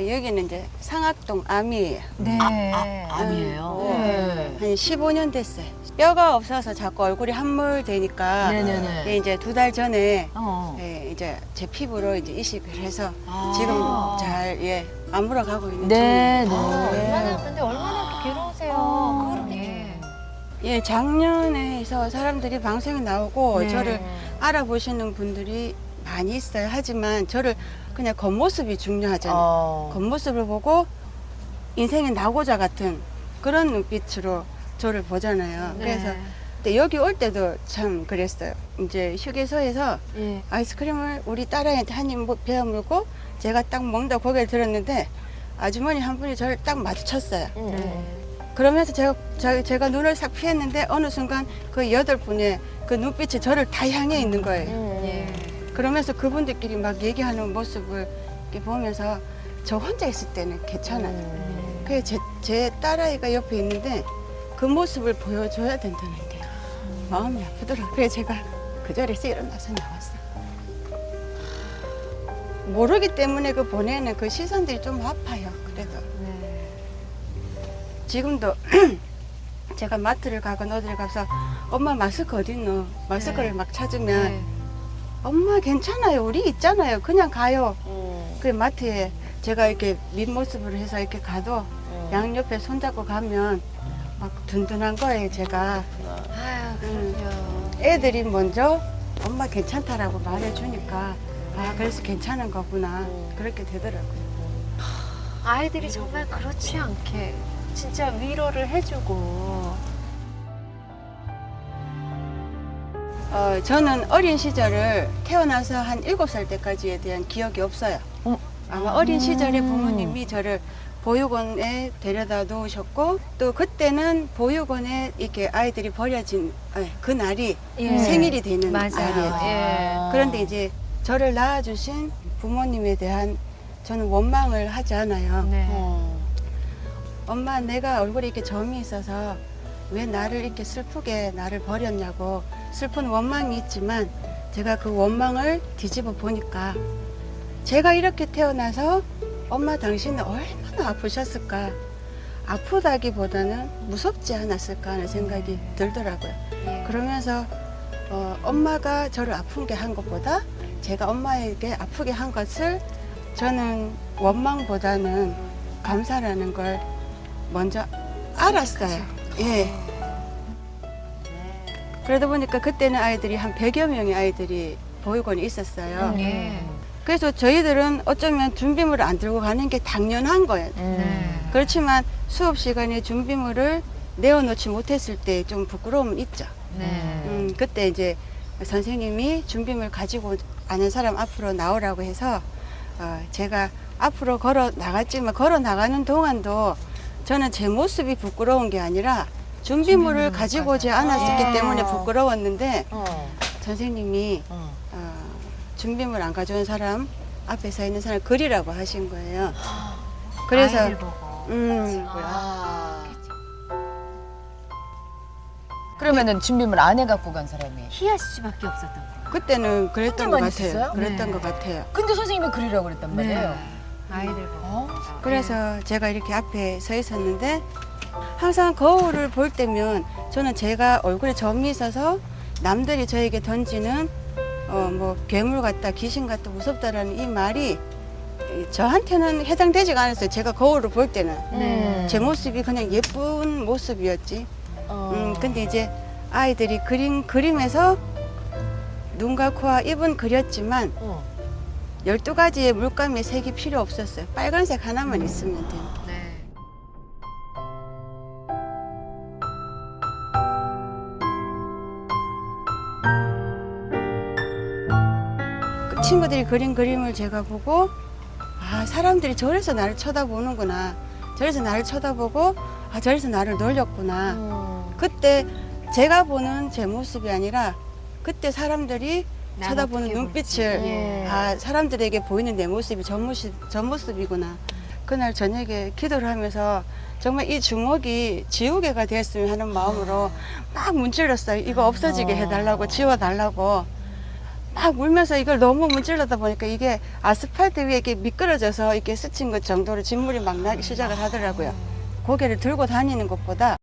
여기는 이제 상악동 암이에요. 네. 암이에요? 네. 한 15년 됐어요. 뼈가 없어서 자꾸 얼굴이 함몰되니까 네네네. 예, 이제 2달 전에 어. 예, 이제 제 피부로 이제 이식을 해서 아. 지금 잘 예, 아물어 가고 있는 네, 중입니다. 네. 얼마나 근데 얼마나 또 괴로우세요. 그렇게. 예. 예, 작년에 해서 사람들이 방송에 나오고 네. 저를 알아보시는 분들이 많이 있어요. 하지만 저를 그냥 겉모습이 중요하잖아요. 겉모습을 보고 인생의 낙오자 같은 그런 눈빛으로 저를 보잖아요. 네. 그래서 근데 여기 올 때도 참 그랬어요. 이제 휴게소에서 예. 아이스크림을 우리 딸아이한테 한 입 베어 물고 제가 딱 먹다 고개를 들었는데 아주머니 한 분이 저를 딱 마주쳤어요. 네. 그러면서 제가 눈을 싹 피했는데 어느 순간 그 8분의 그 눈빛이 저를 다 향해 있는 거예요. 예. 그러면서 그분들끼리 막 얘기하는 모습을 이렇게 보면서 저 혼자 있을 때는 괜찮아요. 그래서 제 딸아이가 옆에 있는데 그 모습을 보여줘야 된다는 게 마음이 아프더라고요. 그래서 제가 그 자리에서 일어나서 나왔어요. 모르기 때문에 그 보내는 그 시선들이 좀 아파요. 그래도 네. 지금도 제가 마트를 가건 어디를 가서 엄마 마스크 어딨노? 마스크를 막 찾으면 네. 엄마 괜찮아요. 우리 있잖아요. 그냥 가요. 그 마트에 제가 이렇게 밑모습으로 해서 이렇게 가도 양옆에 손잡고 가면 막 든든한 거예요, 제가. 아유, 그럼요. 애들이 먼저 엄마 괜찮다라고 말해주니까 아, 그래서 괜찮은 거구나. 그렇게 되더라고요. 아이들이 정말 그렇지 않게 진짜 위로를 해주고. 저는 어린 시절을 태어나서 한 7살 때까지에 대한 기억이 없어요. 아마 어린 시절에 부모님이 저를 보육원에 데려다 놓으셨고 또 그때는 보육원에 이렇게 아이들이 버려진 그 날이 예. 생일이 되는 맞아요. 날이었죠. 예. 그런데 이제 저를 낳아주신 부모님에 대한 저는 원망을 하지 않아요. 네. 엄마 내가 얼굴에 이렇게 점이 있어서 왜 나를 이렇게 슬프게 나를 버렸냐고 슬픈 원망이 있지만 제가 그 원망을 뒤집어 보니까 제가 이렇게 태어나서 엄마 당신은 얼마나 아프셨을까 아프다기보다는 무섭지 않았을까 하는 생각이 들더라고요. 예. 그러면서 엄마가 저를 아프게 한 것보다 제가 엄마에게 아프게 한 것을 저는 원망보다는 감사라는 걸 먼저 알았어요. 예. 그러다 보니까 그때는 아이들이 한 100여 명의 아이들이 보육원에 있었어요. 예. 그래서 저희들은 어쩌면 준비물을 안 들고 가는 게 당연한 거예요. 네. 그렇지만 수업 시간에 준비물을 내어놓지 못했을 때 좀 부끄러움은 있죠. 네. 그때 이제 선생님이 준비물 가지고 아는 사람 앞으로 나오라고 해서 제가 앞으로 걸어 나갔지만 걸어 나가는 동안도 저는 제 모습이 부끄러운 게 아니라 준비물을 가지고 오지 않았기 때문에 부끄러웠는데 선생님이 준비물 안 가져온 사람 앞에 서 있는 사람 그리라고 하신 거예요. 그래서 아이들 보고. 그러면은 준비물 안 해 갖고 간 사람이. 희아 씨밖에 없었던 거예요. 그때는 그랬던 것 혼자만 같아요. 있었어요? 그랬던 네. 것 같아요. 근데 선생님이 그리라고 그랬단 말이에요. 아이들 보고. 그래서 제가 이렇게 앞에 서 있었는데 항상 거울을 볼 때면 저는 제가 얼굴에 점이 있어서 남들이 저에게 던지는 뭐 괴물 같다, 귀신 같다, 무섭다라는 이 말이 저한테는 해당되지가 않았어요. 제가 거울을 볼 때는 제 모습이 그냥 예쁜 모습이었지. 근데 이제 아이들이 그린 그림에서 눈과 코와 입은 그렸지만 12가지의 물감의 색이 필요 없었어요. 빨간색 하나만 있으면 돼요. 네. 그 친구들이 그린 그림을 제가 보고 아 사람들이 저래서 나를 쳐다보는구나. 저래서 나를 쳐다보고 아 저래서 나를 놀렸구나. 그때 제가 보는 제 모습이 아니라 그때 사람들이 나를 쳐다보는 어떻게 눈빛을 볼지. 예. 아 사람들에게 보이는 내 모습이 전 모습이구나. 그날 저녁에 기도를 하면서 정말 이 주먹이 지우개가 됐으면 하는 마음으로 막 문질렀어요. 이거 없어지게 해달라고 지워달라고. 막 울면서 이걸 너무 문질러다 보니까 이게 아스팔트 위에 이렇게 미끄러져서 이렇게 스친 것 정도로 진물이 막 나기 시작을 하더라고요. 고개를 들고 다니는 것보다